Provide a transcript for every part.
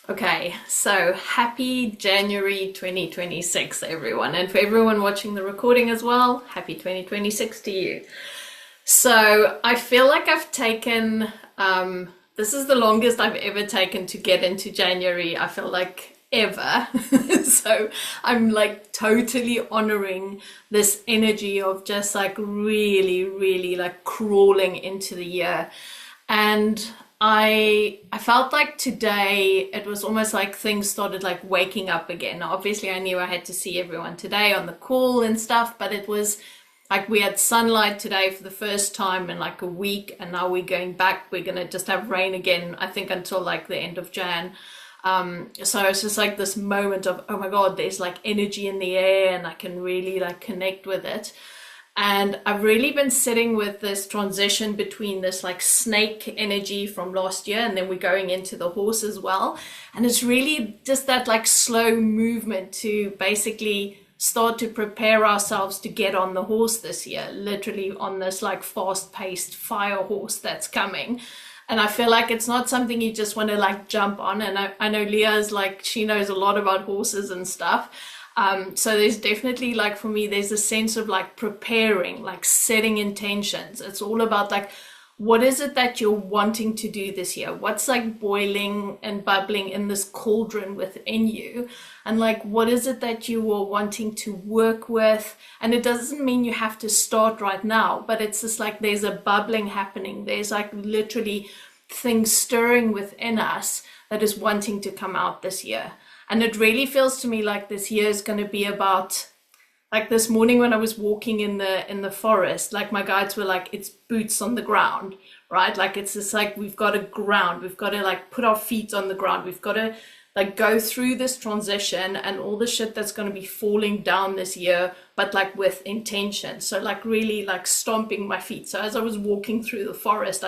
Okay, so happy January 2026, everyone. And for everyone watching the recording as well, happy 2026 to you. So I feel like I've taken, this is the longest I've ever taken to get into January, I feel like ever. So I'm like totally honoring this energy of just like really, really like crawling into the year. And I felt like today it was almost like things started like waking up again. Obviously, I knew I had to see everyone today on the call and stuff, but it was like we had sunlight today for the first time in like a week, and now we're going back. We're gonna just have rain again, I think, until like the end of Jan. So it's just like this moment of, oh my God, there's like energy in the air and I can really like connect with it. And I've really been sitting with this transition between this like snake energy from last year, and then we're going into the horse as well. And it's really just that like slow movement to basically start to prepare ourselves to get on the horse this year, literally on this like fast paced fire horse that's coming. And I feel like it's not something you just want to like jump on. And I know Leah's like, she knows a lot about horses and stuff. So there's definitely like for me, there's a sense of like preparing, like setting intentions. It's all about like, what is it that you're wanting to do this year? What's like boiling and bubbling in this cauldron within you? And like, what is it that you are wanting to work with? And it doesn't mean you have to start right now, but it's just like there's a bubbling happening. There's like literally things stirring within us that is wanting to come out this year. And it really feels to me like this year is going to be about, like this morning when I was walking in the forest, like my guides were like, it's boots on the ground, right? Like it's just like we've got to ground, we've got to like put our feet on the ground, we've got to like go through this transition and all the shit that's going to be falling down this year, but like with intention. So like really like stomping my feet. So as I was walking through the forest,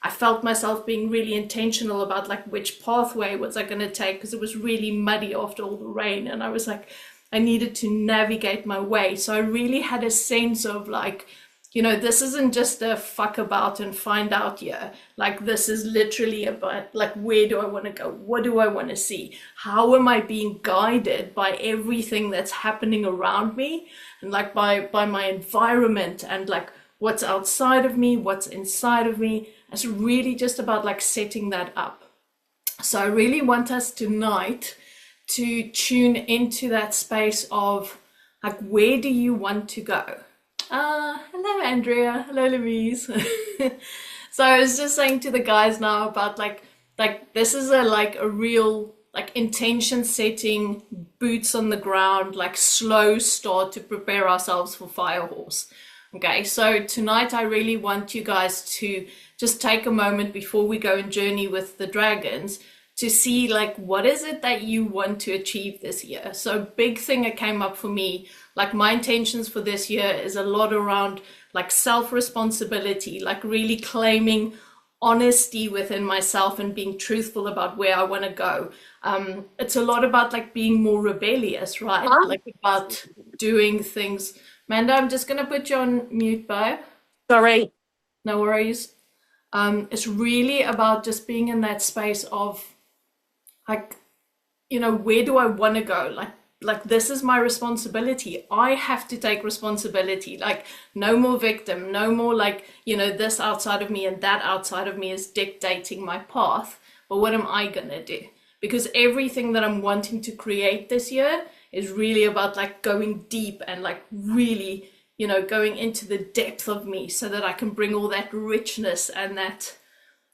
I felt myself being really intentional about like which pathway was I going to take, because it was really muddy after all the rain, and I was like, I needed to navigate my way. So I really had a sense of like, this isn't just a fuck about and find out year. Like this is literally about like, where do I want to go? What do I want to see? How am I being guided by everything that's happening around me, and like by my environment, and like what's outside of me, what's inside of me. It's really just about like setting that up. So I really want us tonight to tune into that space of like, where do you want to go? Hello Andrea, hello Louise. So I was just saying to the guys now about like this is a real like intention setting, boots on the ground, like slow start to prepare ourselves for fire horse. Okay, so tonight I really want you guys to just take a moment before we go and journey with the dragons to see like, what is it that you want to achieve this year? So big thing that came up for me, like my intentions for this year is a lot around like self-responsibility, like really claiming honesty within myself and being truthful about where I want to go. It's a lot about like being more rebellious, right? Huh? Like about doing things. Manda, I'm just gonna put you on mute, babe. Sorry. No worries. It's really about just being in that space of like, where do I want to go? Like this is my responsibility. I have to take responsibility. Like no more victim, no more like, this outside of me and that outside of me is dictating my path. But what am I gonna do? Because everything that I'm wanting to create this year is really about like going deep and like really, going into the depth of me so that I can bring all that richness and that,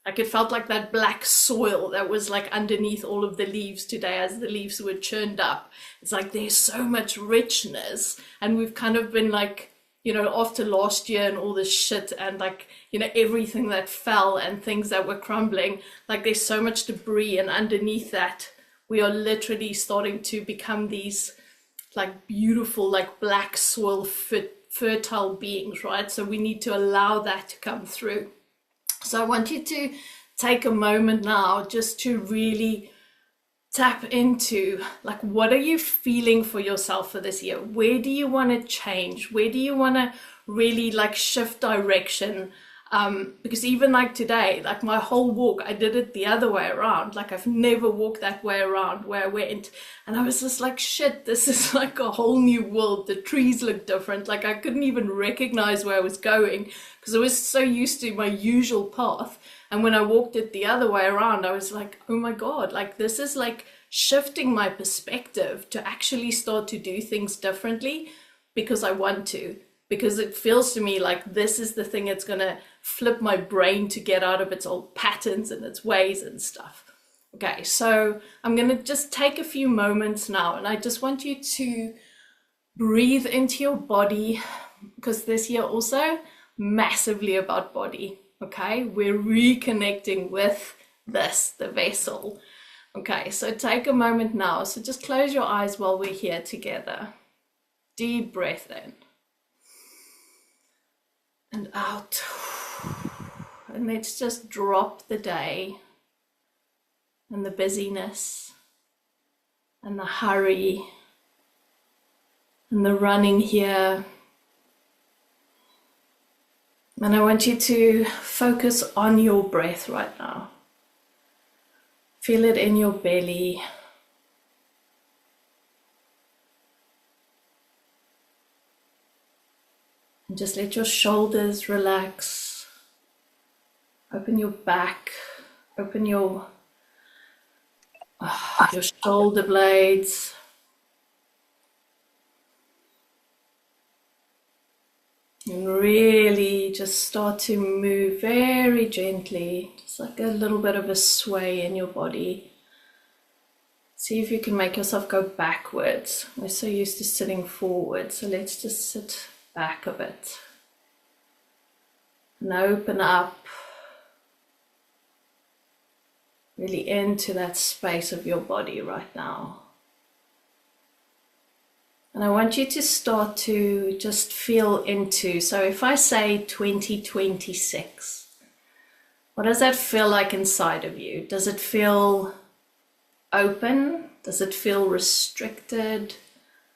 like it felt like that black soil that was like underneath all of the leaves today as the leaves were churned up. It's like there's so much richness, and we've kind of been like, after last year and all this shit and like, everything that fell and things that were crumbling, like there's so much debris, and underneath that we are literally starting to become these like beautiful like black soil fertile beings, right? So we need to allow that to come through. So I want you to take a moment now just to really tap into like, what are you feeling for yourself for this year? Where do you want to change? Where do you want to really like shift direction? Because even like today, like my whole walk, I did it the other way around. Like I've never walked that way around where I went. And I was just like, shit, this is like a whole new world. The trees look different. Like I couldn't even recognize where I was going because I was so used to my usual path. And when I walked it the other way around, I was like, oh my God, like this is like shifting my perspective to actually start to do things differently because I want to. Because it feels to me like this is the thing that's going to flip my brain to get out of its old patterns and its ways and stuff. Okay, so I'm going to just take a few moments now, and I just want you to breathe into your body, because this year also massively about body. Okay, we're reconnecting with this, the vessel. Okay, so take a moment now. So just close your eyes while we're here together. Deep breath in. And out. And let's just drop the day and the busyness and the hurry and the running here. And I want you to focus on your breath right now. Feel it in your belly. And just let your shoulders relax. Open your back. Open your shoulder blades. And really just start to move very gently, just like a little bit of a sway in your body. See if you can make yourself go backwards. We're so used to sitting forward, so let's just sit back a bit. And open up really into that space of your body right now. And I want you to start to just feel into, so if I say 2026, what does that feel like inside of you? Does it feel open? Does it feel restricted?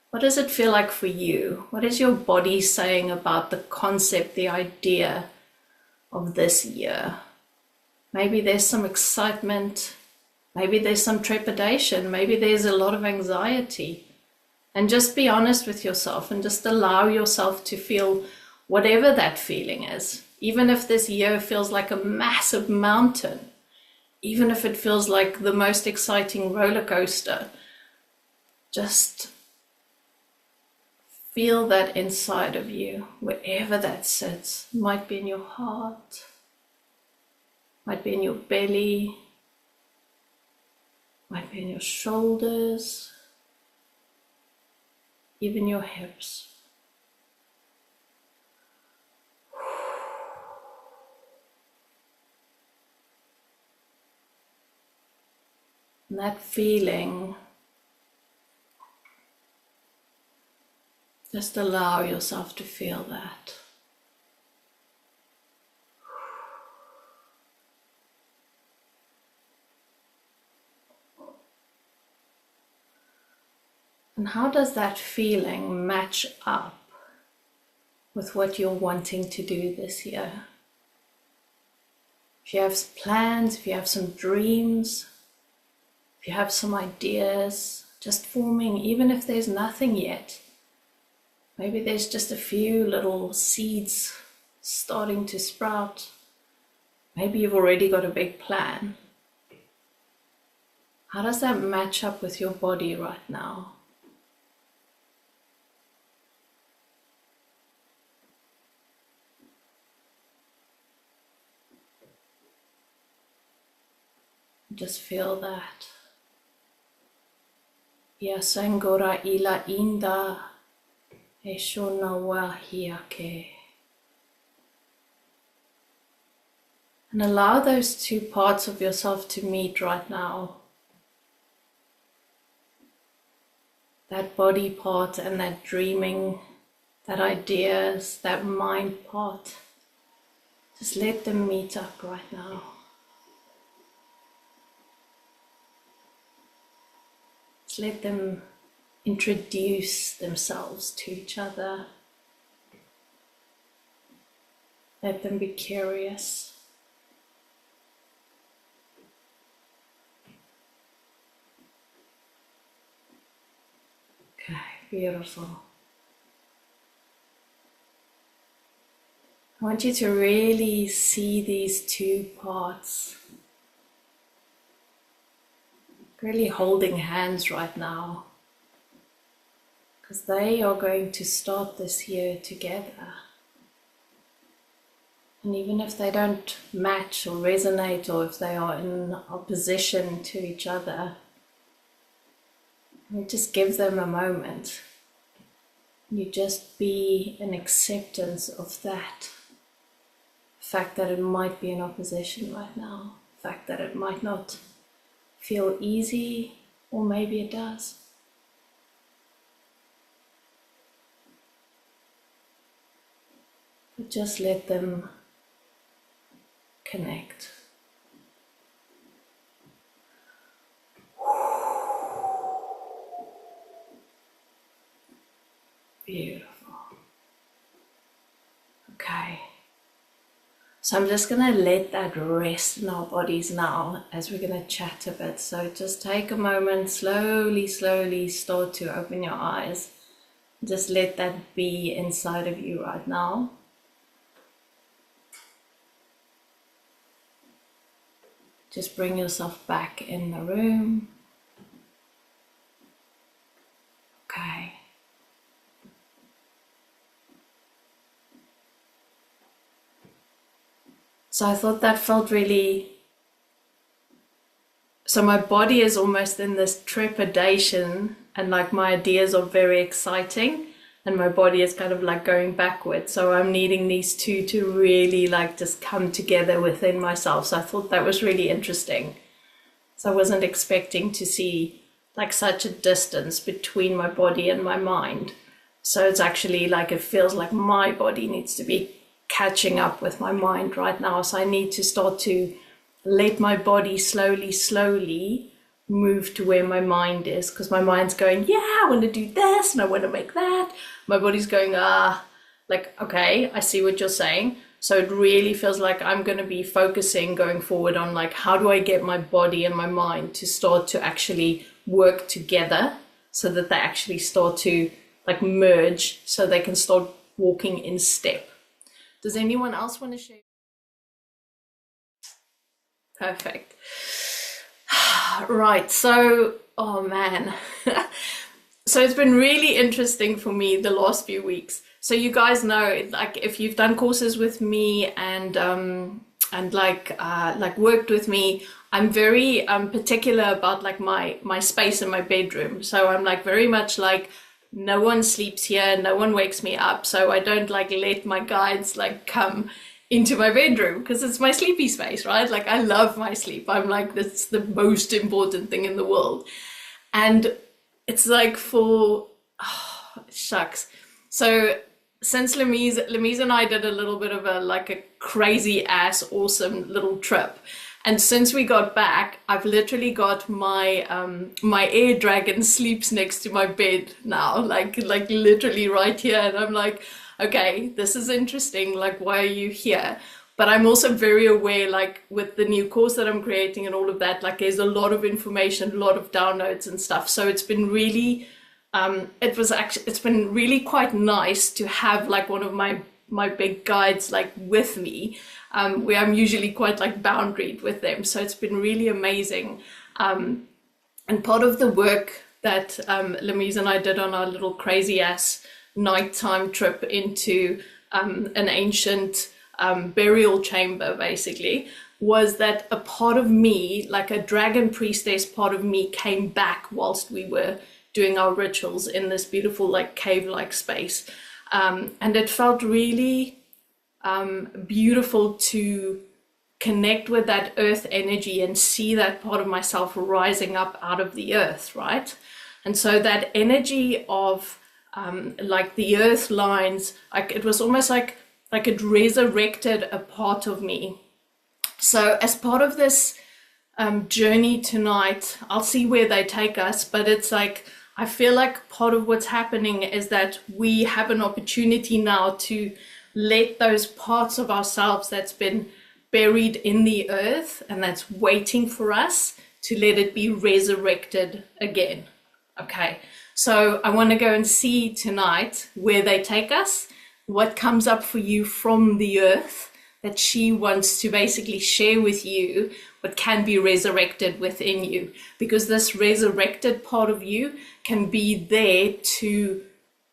What does it feel like for you? What is your body saying about the concept, the idea of this year? Maybe there's some excitement, maybe there's some trepidation, maybe there's a lot of anxiety. And just be honest with yourself and just allow yourself to feel whatever that feeling is. Even if this year feels like a massive mountain, even if it feels like the most exciting roller coaster, just feel that inside of you, wherever that sits. It might be in your heart, might be in your belly, might be in your shoulders, even your hips. And that feeling, just allow yourself to feel that. And how does that feeling match up with what you're wanting to do this year? If you have plans, if you have some dreams, if you have some ideas just forming, even if there's nothing yet, maybe there's just a few little seeds starting to sprout. Maybe you've already got a big plan. How does that match up with your body right now? Just feel that. Yasangora ila inda eshona wahiake. And allow those two parts of yourself to meet right now. That body part and that dreaming, that ideas, that mind part. Just let them meet up right now. Just let them introduce themselves to each other. Let them be curious. Okay, beautiful. I want you to really see these two parts, really holding hands right now, because they are going to start this year together. And even if they don't match or resonate, or if they are in opposition to each other, you just give them a moment. You just be in acceptance of that. The fact that it might be in opposition right now, the fact that it might not feel easy, or maybe it does. But just let them connect. Beautiful. Okay. So I'm just going to let that rest in our bodies now as we're going to chat a bit. So just take a moment, slowly start to open your eyes. Just let that be inside of you right now. Just bring yourself back in the room. Okay. So I thought that felt really, so my body is almost in this trepidation, and like my ideas are very exciting and my body is kind of like going backwards. So I'm needing these two to really like just come together within myself. So I thought that was really interesting. So I wasn't expecting to see like such a distance between my body and my mind. So it's actually like, it feels like my body needs to be catching up with my mind right now. So I need to start to let my body slowly move to where my mind is, because my mind's going, yeah, I want to do this and I want to make that. My body's going, like, okay, I see what you're saying. So it really feels like I'm going to be focusing going forward on like, how do I get my body and my mind to start to actually work together so that they actually start to like merge, so they can start walking in step. Does anyone else want to share? Perfect. Right, so, oh man. So it's been really interesting for me the last few weeks. So you guys know, like if you've done courses with me and like worked with me, I'm very particular about like my space in my bedroom. So I'm like very much like, no one sleeps here, no one wakes me up. So I don't like let my guides like come into my bedroom, because it's my sleepy space, right? Like I love my sleep. I'm like, that's the most important thing in the world. And it's like for, shucks. So since Lemise and I did a little bit of a crazy ass awesome little trip. And since we got back, I've literally got my my air dragon sleeps next to my bed now, like literally right here. And I'm like, okay, this is interesting. Like, why are you here? But I'm also very aware, like with the new course that I'm creating and all of that, like there's a lot of information, a lot of downloads and stuff. So it's been really, it's been really quite nice to have like one of my big guides like with me, where I'm usually quite like boundaried with them. So it's been really amazing. And part of the work that Lemise and I did on our little crazy ass nighttime trip into an ancient burial chamber, basically, was that a part of me, like a dragon priestess part of me, came back whilst we were doing our rituals in this beautiful like cave-like space. And it felt really beautiful to connect with that earth energy and see that part of myself rising up out of the earth, right? And so that energy of like the earth lines, like it was almost like it resurrected a part of me. So as part of this journey tonight, I'll see where they take us, but it's like, I feel like part of what's happening is that we have an opportunity now to let those parts of ourselves that's been buried in the earth and that's waiting for us to let it be resurrected again. Okay, so I want to go and see tonight where they take us, what comes up for you from the earth that she wants to basically share with you, what can be resurrected within you, because this resurrected part of you can be there to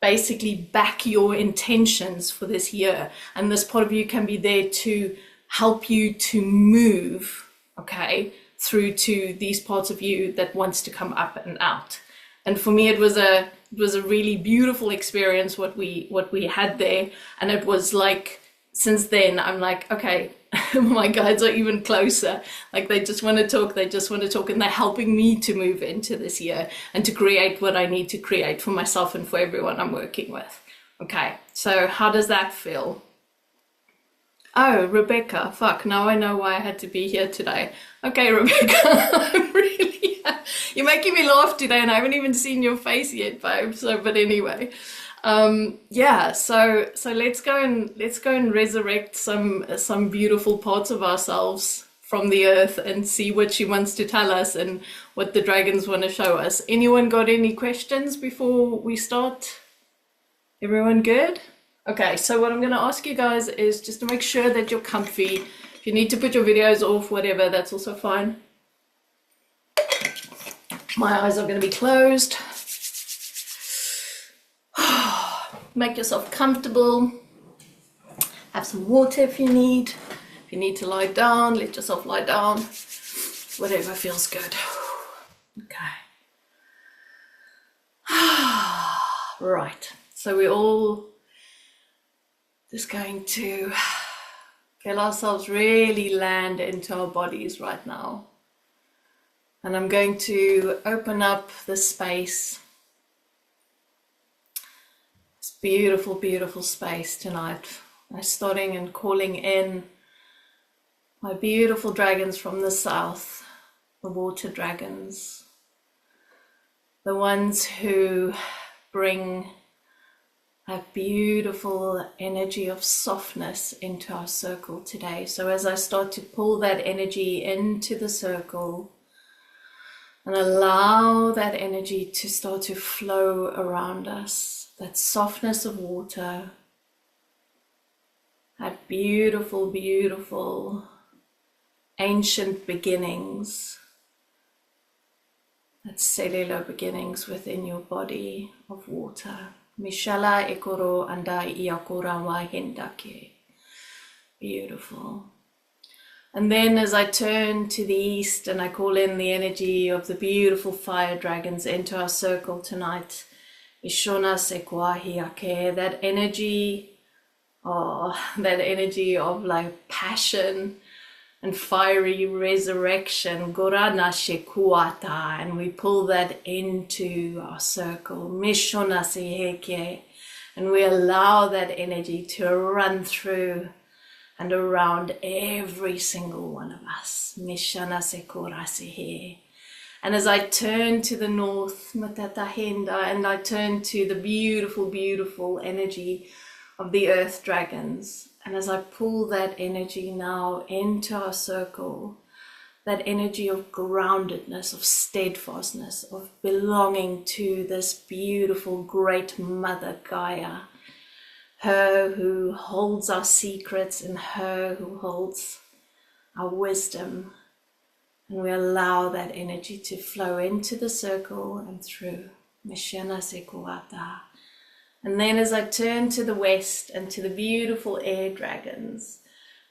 basically back your intentions for this year, and this part of you can be there to help you to move, okay, through to these parts of you that wants to come up and out. And for me, it was a really beautiful experience what we had there. And it was like, since then, I'm like, okay, my guides are even closer. Like they just want to talk, and they're helping me to move into this year and to create what I need to create for myself and for everyone I'm working with. Okay, so how does that feel? Oh, Rebecca, fuck, now I know why I had to be here today. Okay, Rebecca, I'm really, you're making me laugh today and I haven't even seen your face yet, babe. So, but anyway, yeah, so let's go and resurrect some beautiful parts of ourselves from the earth and see what she wants to tell us and what the dragons want to show us. Anyone got any questions before we start? Everyone good? Okay, so what I'm going to ask you guys is just to make sure that you're comfy. If you need to put your videos off, whatever, that's also fine. My eyes are going to be closed. Make yourself comfortable. Have some water if you need. If you need to lie down, let yourself lie down. Whatever feels good. Okay. Right, so we're all just going to feel ourselves really land into our bodies right now. And I'm going to open up the space. This beautiful, beautiful space tonight. I'm starting and calling in my beautiful dragons from the south, the water dragons, the ones who bring a beautiful energy of softness into our circle today. So as I start to pull that energy into the circle and allow that energy to start to flow around us, that softness of water, that beautiful, beautiful ancient beginnings, that cellular beginnings within your body of water. Mishala ekoro andai iakora wahendake. Beautiful. And then as I turn to the east and I call in the energy of the beautiful fire dragons into our circle tonight, Ishona sekwahiake, that energy of like passion and fiery resurrection, Gorana Shekuata, and we pull that into our circle, Mishona Seheke, and we allow that energy to run through and around every single one of us, Mishana Sekora Sehe. And as I turn to the north, Matatahinda, and I turn to the beautiful, beautiful energy of the earth dragons, and as I pull that energy now into our circle, that energy of groundedness, of steadfastness, of belonging to this beautiful great mother Gaia, her who holds our secrets and her who holds our wisdom. And we allow that energy to flow into the circle and through. Mishana Sekuata. And then as I turn to the west and to the beautiful air dragons,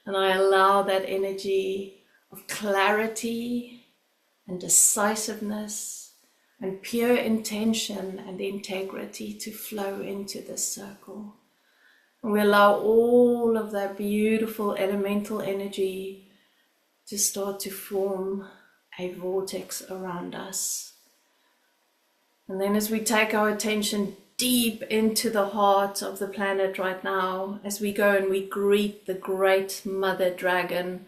and I allow that energy of clarity and decisiveness and pure intention and integrity to flow into this circle. And we allow all of that beautiful elemental energy to start to form a vortex around us. And then as we take our attention deep into the heart of the planet right now, as we go and we greet the great mother dragon,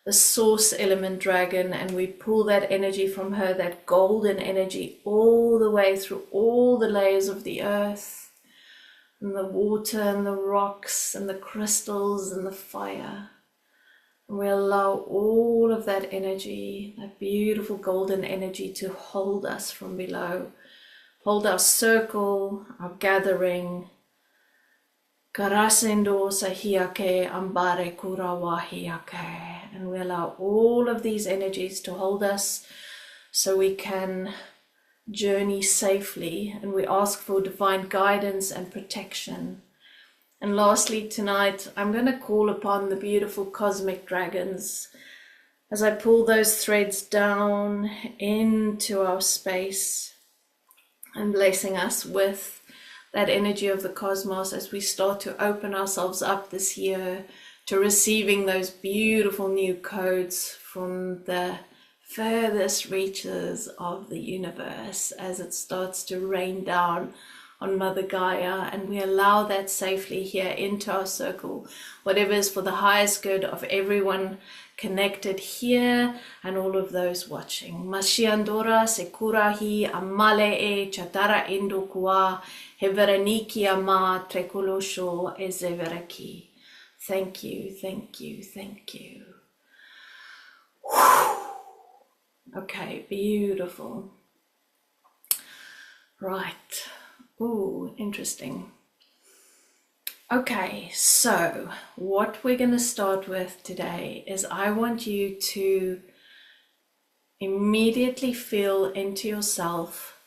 the source element dragon, and we pull that energy from her, that golden energy, all the way through all the layers of the earth, and the water and the rocks and the crystals and the fire. And we allow all of that energy, that beautiful golden energy, to hold us from below, hold our circle, our gathering. Karasendo sahiake ambare kurawahiake. And we allow all of these energies to hold us so we can journey safely, and we ask for divine guidance and protection. And lastly, tonight, I'm going to call upon the beautiful cosmic dragons as I pull those threads down into our space and blessing us with that energy of the cosmos as we start to open ourselves up this year to receiving those beautiful new codes from the furthest reaches of the universe as it starts to rain down on Mother Gaia, and we allow that safely here into our circle, whatever is for the highest good of everyone connected here and all of those watching. Mashiandora sekurahi amale e chatara indukua heveraniki ama trekulosho ezeveraki. Thank you, thank you, thank you. Okay, beautiful. Right. Ooh, interesting. Okay, so what we're going to start with today is I want you to immediately feel into yourself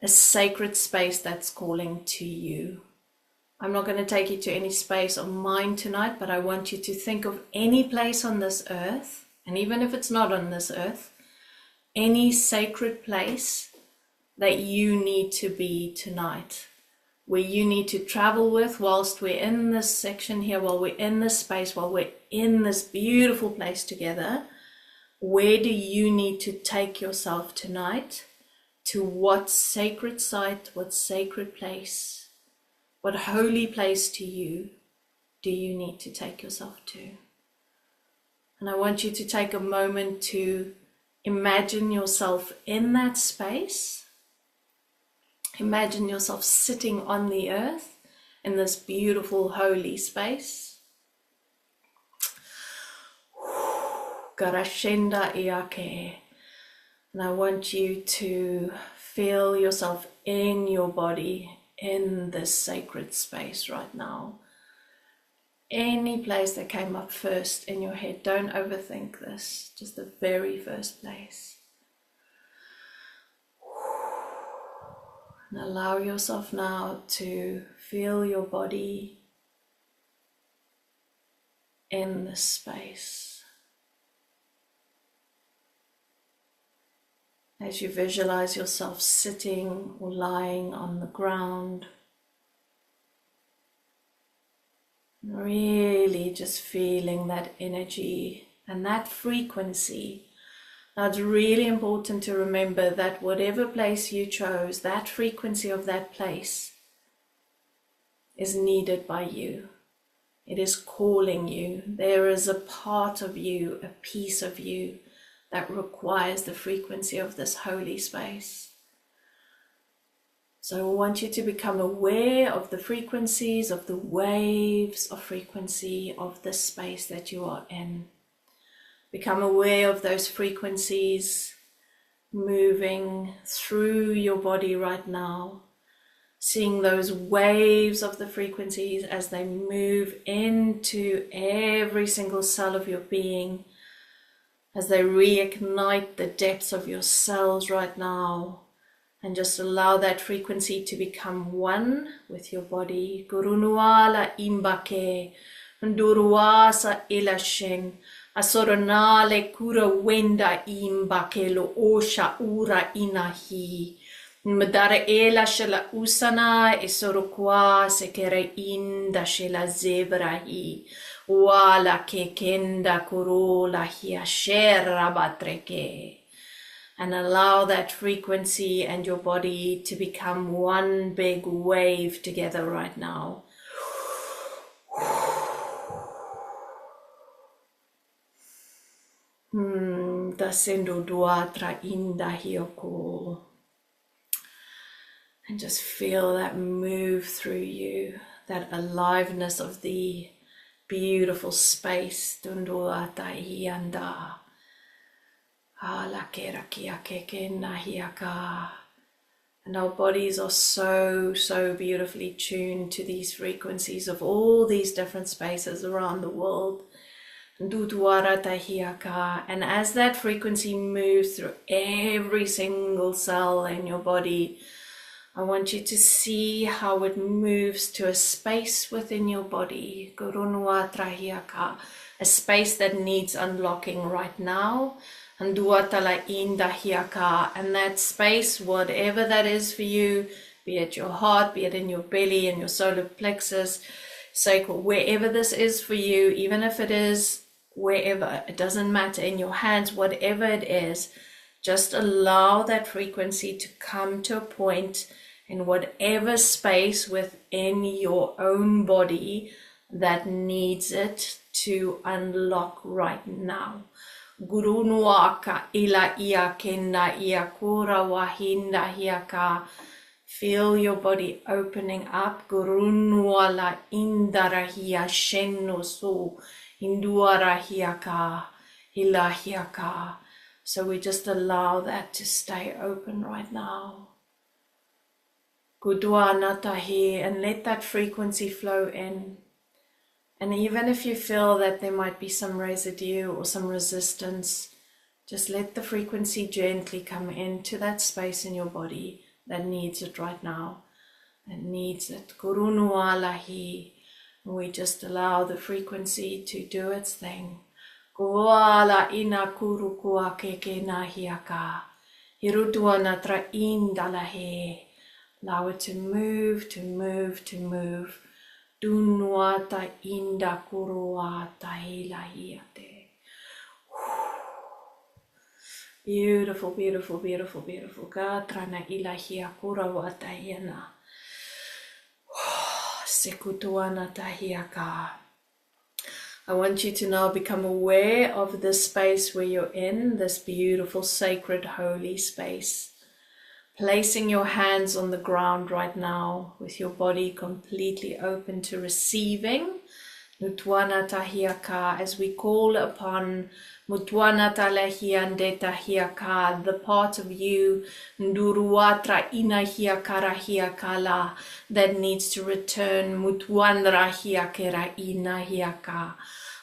a sacred space that's calling to you. I'm not going to take you to any space of mine tonight, but I want you to think of any place on this earth, and even if it's not on this earth, any sacred place that you need to be tonight, where you need to travel with whilst we're in this section here, while we're in this space, while we're in this beautiful place together. Where do you need to take yourself tonight? To what sacred site, what sacred place, what holy place to you do you need to take yourself to? And I want you to take a moment to imagine yourself in that space. Imagine yourself sitting on the earth in this beautiful holy space. Garashenda iake. And I want you to feel yourself in your body in this sacred space right now. Any place that came up first in your head, don't overthink this, just the very first place. And allow yourself now to feel your body in this space. As you visualize yourself sitting or lying on the ground, really just feeling that energy and that frequency. Now it's really important to remember that whatever place you chose, that frequency of that place is needed by you. It is calling you. There is a part of you, a piece of you that requires the frequency of this holy space. So I want you to become aware of the frequencies, of the waves of frequency of the space that you are in. Become aware of those frequencies moving through your body right now. Seeing those waves of the frequencies as they move into every single cell of your being, as they reignite the depths of your cells right now. And just allow that frequency to become one with your body. Gurunuala imbake, nduruasa ilashen, asoronale kura wenda imbake lo osha ura inahi. Madara ela shela usana esorokwa sekere inda shela zevrahi. Wala ke kenda kurola hiashera batreke. And allow that frequency and your body to become one big wave together right now. Dasendo duatra inda hioko. And just feel that move through you, that aliveness of the beautiful space. Tundua tahi anda. Ala kera kia keke nahiaka. And our bodies are so, so beautifully tuned to these frequencies of all these different spaces around the world. And as that frequency moves through every single cell in your body, I want you to see how it moves to a space within your body. A space that needs unlocking right now. And that space, whatever that is for you, be it your heart, be it in your belly, in your solar plexus, sacral, wherever this is for you, even if it is wherever, it doesn't matter, in your hands, whatever it is, just allow that frequency to come to a point in whatever space within your own body that needs it to unlock right now. Guru nuaka ila ia kenda ia kura wahinda hiaka. Feel your body opening up. Guru nuala indara hia shenno su induara hiaka ila hiaka. So we just allow that to stay open right now. Gudua natahi, and let that frequency flow in. And even if you feel that there might be some residue or some resistance, just let the frequency gently come into that space in your body that needs it right now, that needs it. Kurunualahi. We just allow the frequency to do its thing. Kuala ina kuru kua keke nahiaka. Hirutua natra indalahe. Allow it to move, to move, to move. Dunuata inda kuruata hilahiate. Beautiful, beautiful, beautiful, beautiful. Gatrana ilahia kurawata hiana. Sekutuana tahiaka. I want you to now become aware of the space where you're in, this beautiful, sacred, holy space. Placing your hands on the ground right now with your body completely open to receiving Nutwana Tahiaka, as we call upon Mutwana Talahiande Tahiaka, the part of you Nduruatra Inahiakara Hiakala that needs to return Mutwandra Hiakera Inahiaka.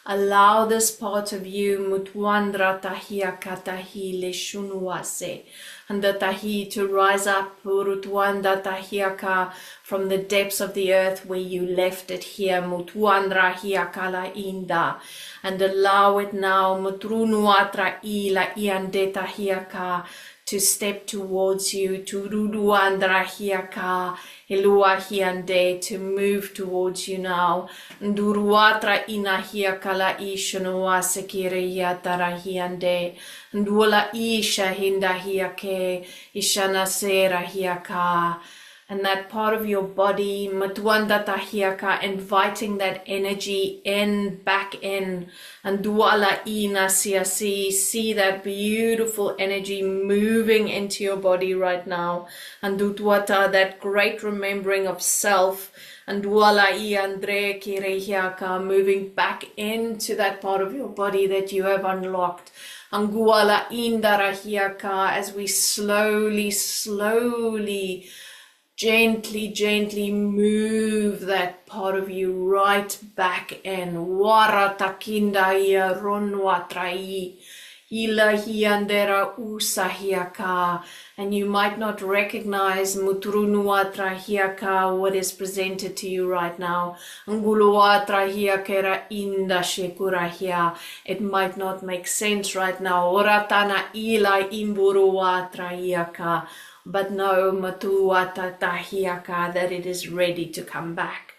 Allow this part of you Mutwandra Tahiaka Tahile Shunuase and the Tahi to rise up Urutwanda Tahiaka from the depths of the earth where you left it here, Mutwandra Hiakala Inda, and allow it now, Mutrunuatra Ila Iande Tahiaka, to step towards you, to Ruduandra Hiaka, Elua Hiande, to move towards you now. Nduruatra ina hiakala ishunua sekire yatara hiande. Ndula isha hinda hiake, ishana sera hiaka. And that part of your body, Matwanda Tahiaka, inviting that energy in, back in. And Duala Ina Siasi, see that beautiful energy moving into your body right now. And Dutwata, that great remembering of self. And Duala I Andre Kirehiaka, moving back into that part of your body that you have unlocked. Anguala Indarahiaka, as we slowly, gently move that part of you right back in. Wara takinda ia ronwa trai. Ilahi andera usahiaka. And you might not recognize mutrunua trahiaka, what is presented to you right now. Angulua trahiakera inda shekurahia. It might not make sense right now. Oratana ila imburua trahiaka. But know matuata tahiaka, that it is ready to come back.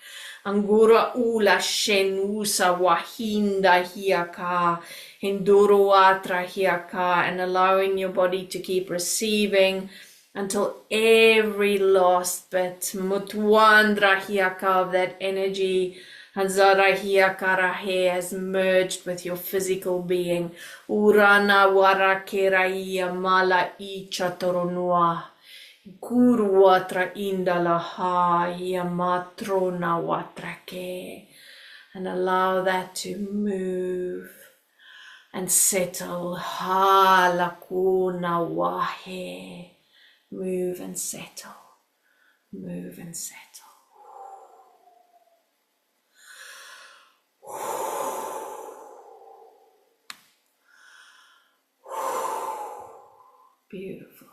Angura ula shenusa wahinda hiaka, hinduruatra hiaka, and allowing your body to keep receiving until every last bit mutwandra hiaka of that energy Hanzara hiakarahe has merged with your physical being. Urana warakeraia mala I chatoronua. Guru watra indala ha ya matrona watra ke. And allow that to move and settle. Ha lakuna wahe. Move and settle. Move and settle. Beautiful.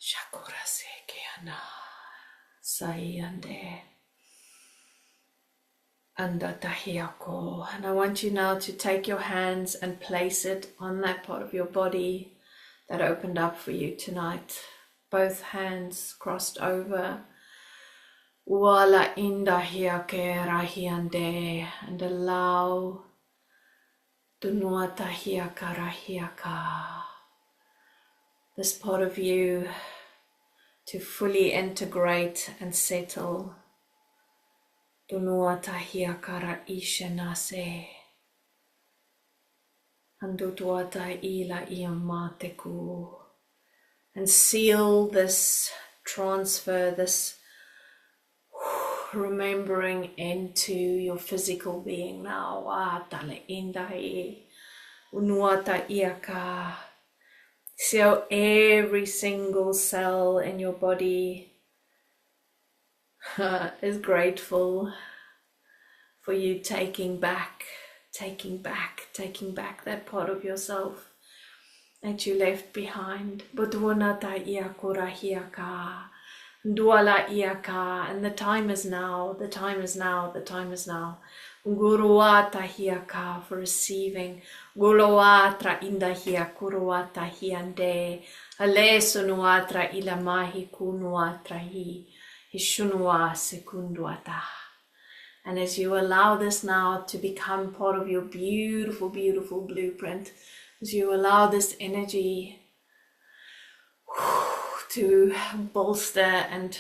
Shakura sekeana. Sayande. Andatahiako. And I want you now to take your hands and place it on that part of your body that opened up for you tonight. Both hands crossed over. Wala indahiake rahiande. And allow dunuatahiaka rahiaka. This part of you to fully integrate and settle. Dunuatahiaka ra ishenase. Andutuata ila iamateku. And seal this transfer, this remembering into your physical being now. Atale indai. Unuata iaka. See how every single cell in your body is grateful for you taking back that part of yourself that you left behind. Budwanata iakurahiaka, duala iaka, and the time is now, the time is now, the time is now. Guruata hiaka for receiving. Guloatra indahia kuruata hiande. Alesunuatra ilamahi kunuatra hi. Hishunua sekunduata. And as you allow this now to become part of your beautiful, beautiful blueprint, as you allow this energy to bolster and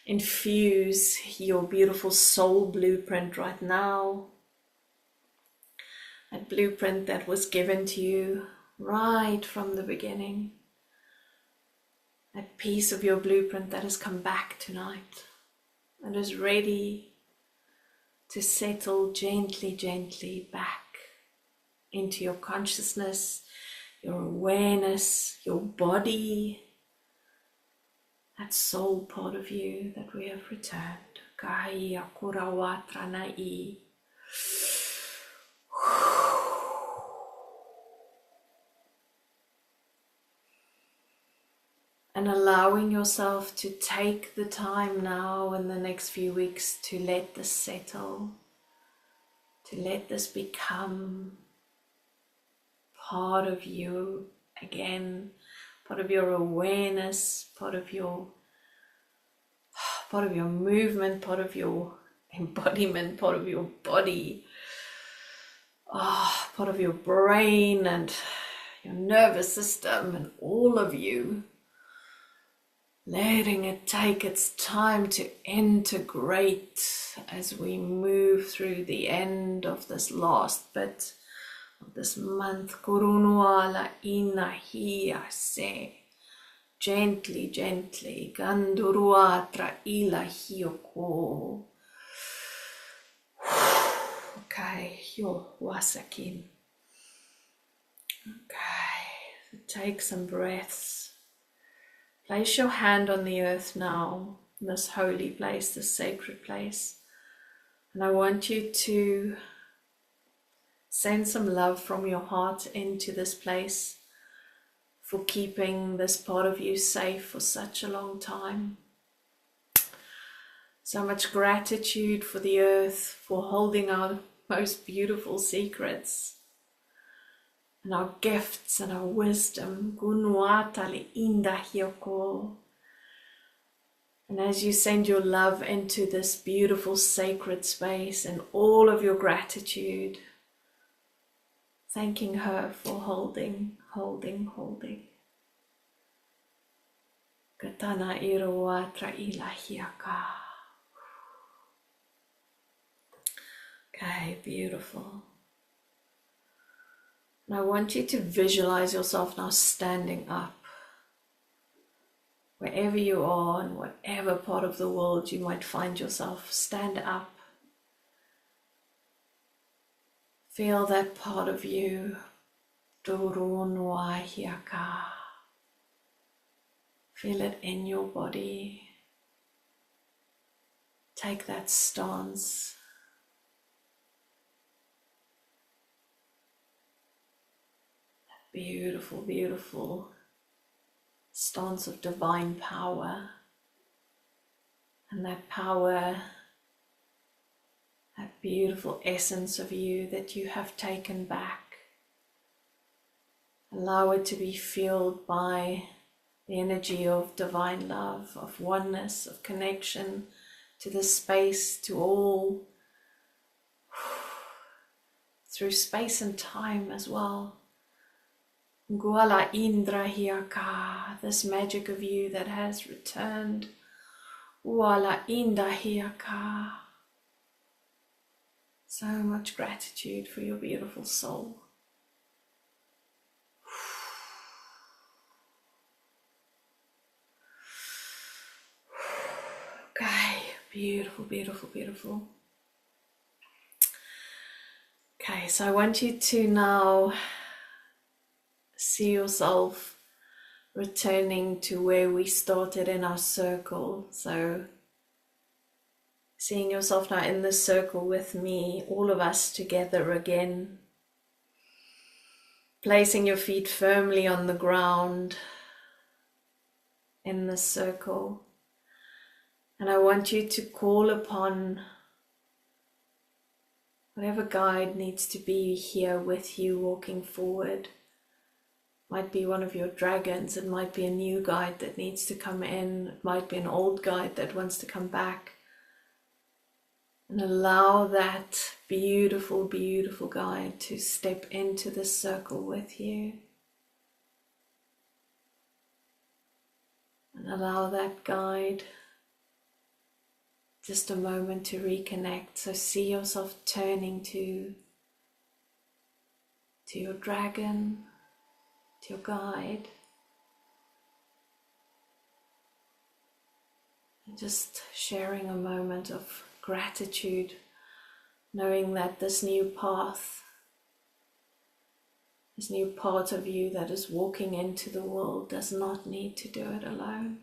infuse your beautiful soul blueprint right now, that blueprint that was given to you right from the beginning, that piece of your blueprint that has come back tonight and is ready to settle gently, gently back into your consciousness, your awareness, your body, that soul part of you that we have returned. Kaya kurawatra nai. And allowing yourself to take the time now in the next few weeks to let this settle, to let this become part of you again, part of your awareness, part of your movement, part of your embodiment, part of your body, part of your brain and your nervous system and all of you. Letting it take its time to integrate as we move through the end of this last bit of this month. Kurunuala inahia se. Gently, gently. Ganduruatra ilahioko. Okay, yo wasakin. Okay, so take some breaths. Place your hand on the earth now, in this holy place, this sacred place. And I want you to send some love from your heart into this place for keeping this part of you safe for such a long time. So much gratitude for the earth, for holding our most beautiful secrets and our gifts and our wisdom. Gunuatali indahioko. And as you send your love into this beautiful sacred space and all of your gratitude, thanking her for holding. Katana iruatra ilahiaka. Okay, beautiful. And I want you to visualize yourself now standing up. wherever you are, in whatever part of the world you might find yourself, stand up. Feel that part of you. Feel it in your body. Take that stance. That beautiful, beautiful stance of divine power. And that power, that beautiful essence of you that you have taken back. Allow it to be fueled by the energy of divine love, of oneness, of connection to the space, to all, through space and time as well. Nguala Indra Hiaka, this magic of you that has returned. Uala Inda Hiaka. So much gratitude for your beautiful soul. Okay, beautiful, beautiful, beautiful. Okay, so I want you to now see yourself returning to where we started in our circle. So seeing yourself now in this circle with me, all of us together again. Placing your feet firmly on the ground in this circle. And I want you to call upon whatever guide needs to be here with you walking forward. Might be one of your dragons, it might be a new guide that needs to come in, it might be an old guide that wants to come back. And allow that beautiful, beautiful guide to step into the circle with you. And allow that guide just a moment to reconnect. So see yourself turning to your dragon, to your guide. And just sharing a moment of gratitude, knowing that this new path, this new part of you that is walking into the world does not need to do it alone.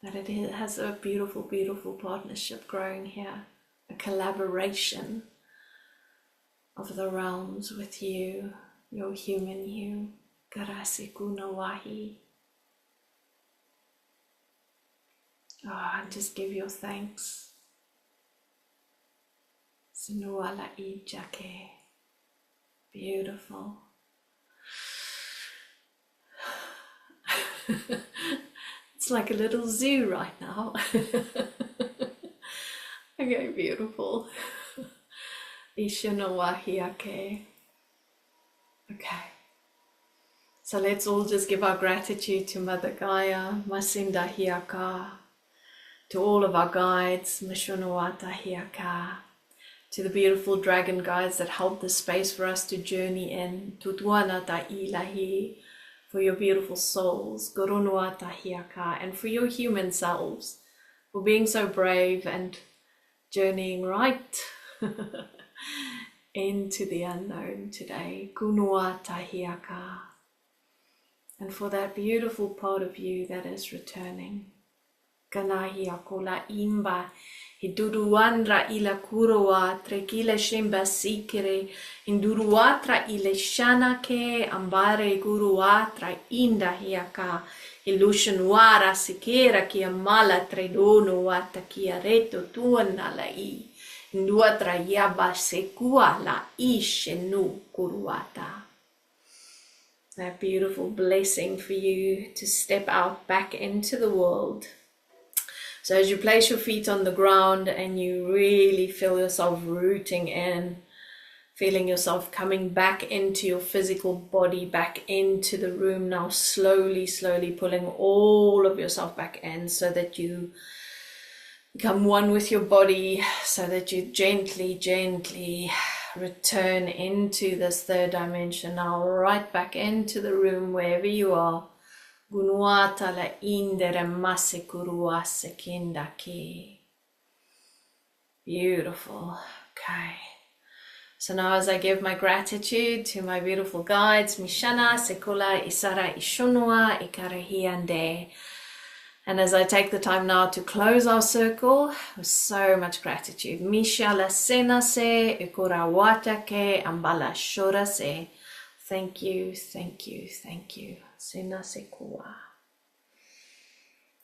That it has a beautiful, beautiful partnership growing here, a collaboration of the realms with you, your human you, Garasi Kunawahi. And just give your thanks. Sinuala Ijake. Beautiful. It's like a little zoo right now. Okay, beautiful. Ishinawahiake. Okay. So let's all just give our gratitude to Mother Gaia, Masinda Hiaka, to all of our guides, Mishunawata Hiaka, to the beautiful dragon guides that hold the space for us to journey in, Tutuanata Ilahi, for your beautiful souls, Gurunuata Hiaka, and for your human selves, for being so brave and journeying right into the unknown today, Kunuata Hiaka, and for that beautiful part of you that is returning. Kanahia kola imba hiduruandra ila kuroa trekile shemba sikere induruatra ile shanake ambare guruatra inda hiaka ilushanwara sikera ki amala tredono wata ki areto tuana la I induatra yaba sekua la ishenu kuruata. That beautiful blessing for you to step out back into the world. So as you place your feet on the ground and you really feel yourself rooting in, feeling yourself coming back into your physical body, back into the room now, slowly, slowly pulling all of yourself back in so that you become one with your body, so that you gently, gently return into this third dimension now, right back into the room wherever you are. Gunuata la indere masse kuruase kindaki. Beautiful. Okay. So now as I give my gratitude to my beautiful guides, Mishana, Sekula, Isara, Ishunua, Ikarahiande. And as I take the time now to close our circle with so much gratitude. Misha la sena se, Ikurawata ke, Ambala shora se. Thank you, thank you, thank you. Sena se kuwa.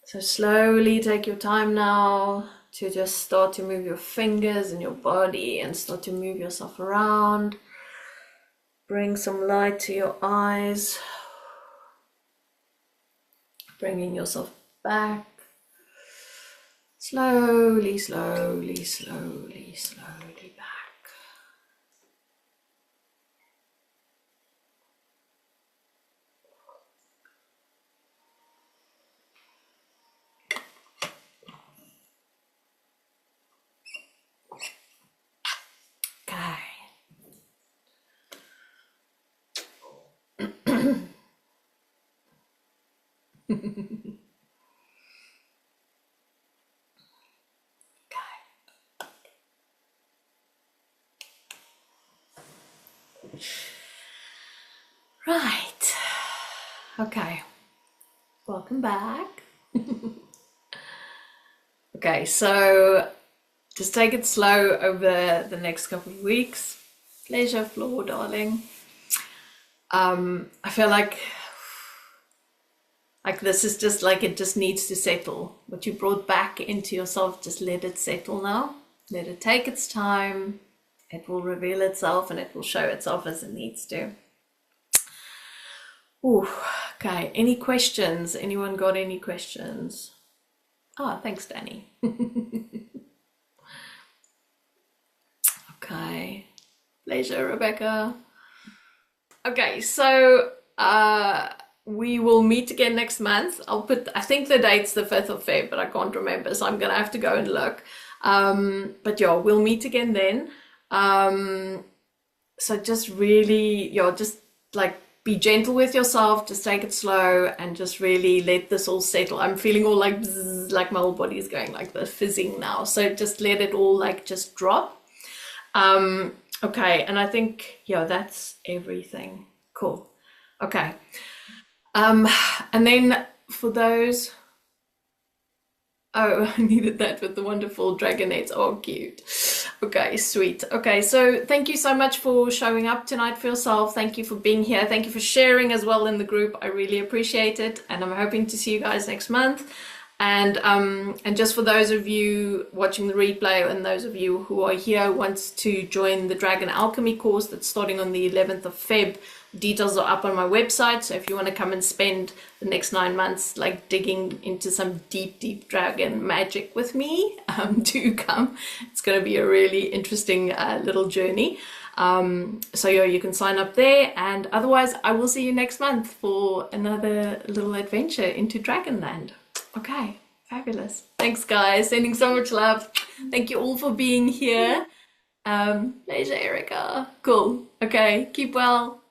So slowly take your time now to just start to move your fingers and your body and start to move yourself around. Bring some light to your eyes. Bringing yourself back. Slowly, slowly, slowly, slowly back. Right. Okay. Welcome back. Okay, so just take it slow over the next couple of weeks. Pleasure floor, darling. I feel like this is just like it just needs to settle. What you brought back into yourself, just let it settle now. Let it take its time. It will reveal itself and it will show itself as it needs to. Ooh, okay, any questions? Anyone got any questions? Oh, thanks, Danny. Okay, pleasure, Rebecca. Okay, so we will meet again next month. I think the date's the 5th of Feb, but I can't remember, so I'm gonna have to go and look. But yeah, we'll meet again then. So just really, just like be gentle with yourself, just take it slow and just really let this all settle. I'm feeling all like bzzz, like my whole body is going like the fizzing now. So just let it all like just drop. Okay, and I think, that's everything. Cool. Okay. And then for those, oh, I needed that with the wonderful dragonettes. Oh, cute. Okay, sweet. Okay, so thank you so much for showing up tonight for yourself. Thank you for being here. Thank you for sharing as well in the group. I really appreciate it. And I'm hoping to see you guys next month. And just for those of you watching the replay and those of you who are here wants to join the Dragon Alchemy course that's starting on the 11th of Feb, details are up on my website. So if you want to come and spend the next 9 months like digging into some deep dragon magic with me, do come. It's going to be a really interesting little journey. So you can sign up there, and otherwise I will see you next month for another little adventure into Dragonland. Okay, fabulous. Thanks, guys. Sending so much love. Thank you all for being here. Pleasure, Erica. Cool. Okay, keep well.